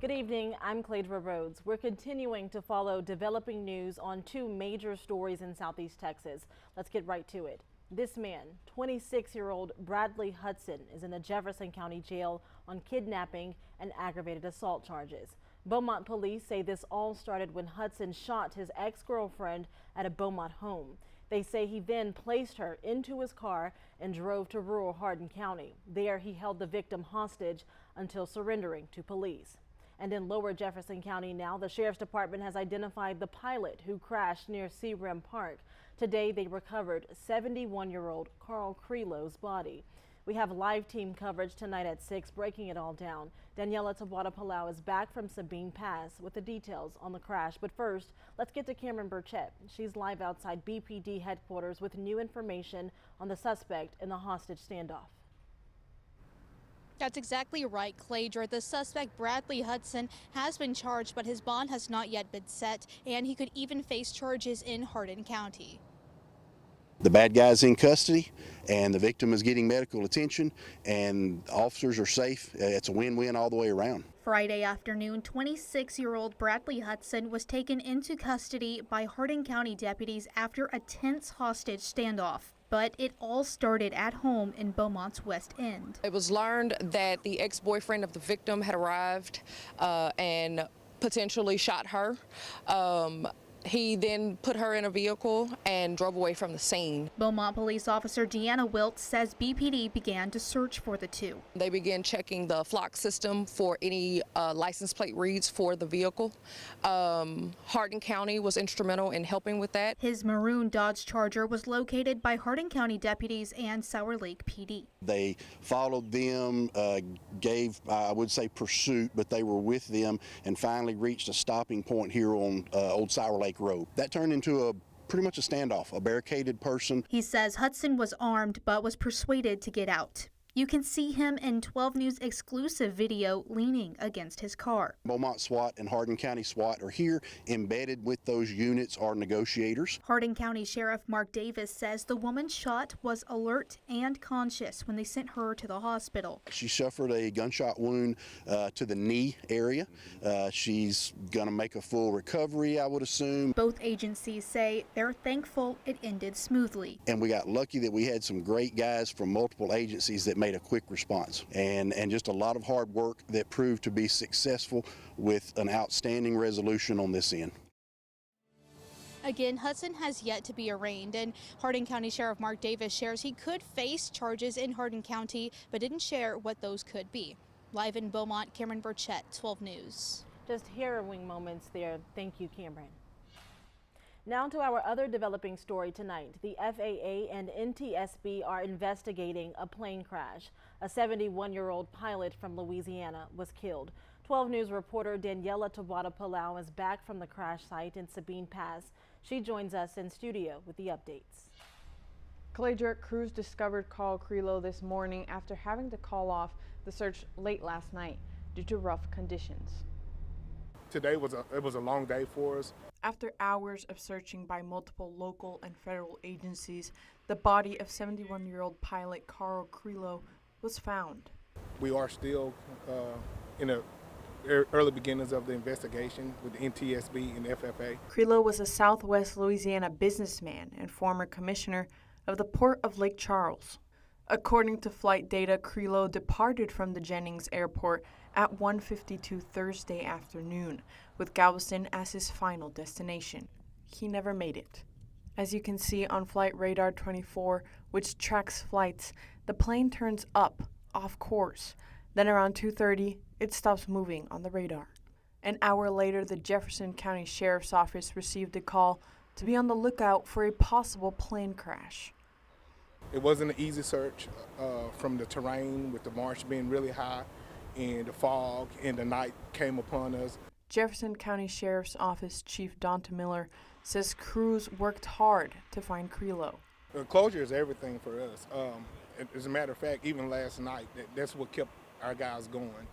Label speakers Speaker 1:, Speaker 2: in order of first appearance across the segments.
Speaker 1: Good evening, I'm Cladra Rhodes. We're continuing to follow developing news on two major stories in Southeast Texas. Let's get right to it. This man, 26-year-old Bradley Hudson, is in the Jefferson County Jail on kidnapping and aggravated assault charges. Beaumont police say this all started when Hudson shot his ex-girlfriend at a Beaumont home. They say he then placed her into his car and drove to rural Hardin County. There, he held the victim hostage until surrendering to police. And in Lower Jefferson County now, the Sheriff's Department has identified the pilot who crashed near Searim Park. Today, they recovered 71-year-old Carl Creelow's body. We have live team coverage tonight at 6, breaking it all down. Daniela Tabata-Palau is back from Sabine Pass with the details on the crash. But first, let's get to Cameron Burchett. She's live outside BPD headquarters with new information on the suspect in the hostage standoff.
Speaker 2: That's exactly right, Cladra. The suspect, Bradley Hudson, has been charged, but his bond has not yet been set, and he could even face charges in Hardin County.
Speaker 3: The bad guy's in custody, and the victim is getting medical attention, and officers are safe. It's a win-win all the way around.
Speaker 2: Friday afternoon, 26-year-old Bradley Hudson was taken into custody by Hardin County deputies after a tense hostage standoff. But it all started at home in Beaumont's West End.
Speaker 4: It was learned that the ex-boyfriend of the victim had arrived and potentially shot her. He then put her in a vehicle and drove away from the scene.
Speaker 2: Beaumont police officer Deanna Wilt says BPD began to search for the two.
Speaker 4: They began checking the flock system for any license plate reads for the vehicle. Hardin County was instrumental in helping with that.
Speaker 2: His maroon Dodge Charger was located by Hardin County deputies and Sour Lake PD.
Speaker 3: They followed them, gave, I would say, pursuit, but they were with them and finally reached a stopping point here on Old Sour Lake Road. That turned into pretty much a standoff, a barricaded person.
Speaker 2: He says Hudson was armed but was persuaded to get out. You can see him in 12 News exclusive video leaning against his car.
Speaker 3: Beaumont SWAT and Hardin County SWAT are here. Embedded with those units are negotiators.
Speaker 2: Hardin County Sheriff Mark Davis says the woman shot was alert and conscious when they sent her to the hospital.
Speaker 3: She suffered a gunshot wound to the knee area. She's going to make a full recovery, I would assume.
Speaker 2: Both agencies say they're thankful it ended smoothly.
Speaker 3: And we got lucky that we had some great guys from multiple agencies that made a quick response, and just a lot of hard work that proved to be successful with an outstanding resolution on this end.
Speaker 2: Again, Hudson has yet to be arraigned, and Hardin County Sheriff Mark Davis shares he could face charges in Hardin County, but didn't share what those could be. Live in Beaumont, Cameron Burchett, 12 News.
Speaker 1: Just harrowing moments there. Thank you, Cameron. Now to our other developing story tonight. The FAA and NTSB are investigating a plane crash. A 71-year-old pilot from Louisiana was killed. 12 News reporter Daniela Tabata-Palau is back from the crash site in Sabine Pass. She joins us in studio with the updates.
Speaker 5: Cladra, crews discovered Carl Creelow this morning after having to call off the search late last night due to rough conditions.
Speaker 6: Today was a long day for us.
Speaker 5: After hours of searching by multiple local and federal agencies, the body of 71-year-old pilot Carl Creelow was found.
Speaker 6: We are still in the early beginnings of the investigation with the NTSB and FFA.
Speaker 5: Creelow was a Southwest Louisiana businessman and former commissioner of the Port of Lake Charles. According to flight data, Creelow departed from the Jennings Airport at 1:52 Thursday afternoon, with Galveston as his final destination. He never made it. As you can see on Flight Radar 24, which tracks flights, the plane turns up, off course. Then around 2:30, it stops moving on the radar. An hour later, the Jefferson County Sheriff's Office received a call to be on the lookout for a possible plane crash.
Speaker 6: It wasn't an easy search from the terrain, with the marsh being really high and the fog and the night came upon us.
Speaker 5: Jefferson County Sheriff's Office Chief Donta Miller says crews worked hard to find Creelow.
Speaker 6: Closure is everything for us. As a matter of fact, even last night, that's what kept our guys going,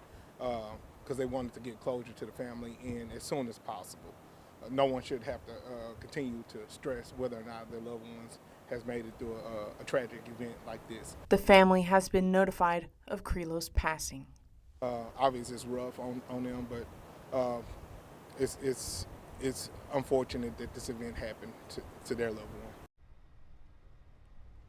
Speaker 6: because they wanted to get closure to the family and as soon as possible. No one should have to continue to stress whether or not their loved ones has made it through a tragic event like this.
Speaker 5: The family has been notified of Creelow's passing.
Speaker 6: Obviously, it's rough on them, but it's unfortunate that this event happened to their loved one.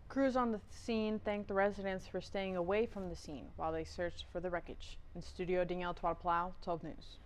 Speaker 5: Crews on the scene thanked the residents for staying away from the scene while they searched for the wreckage. In studio, Danielle Twat-Plow, 12 News.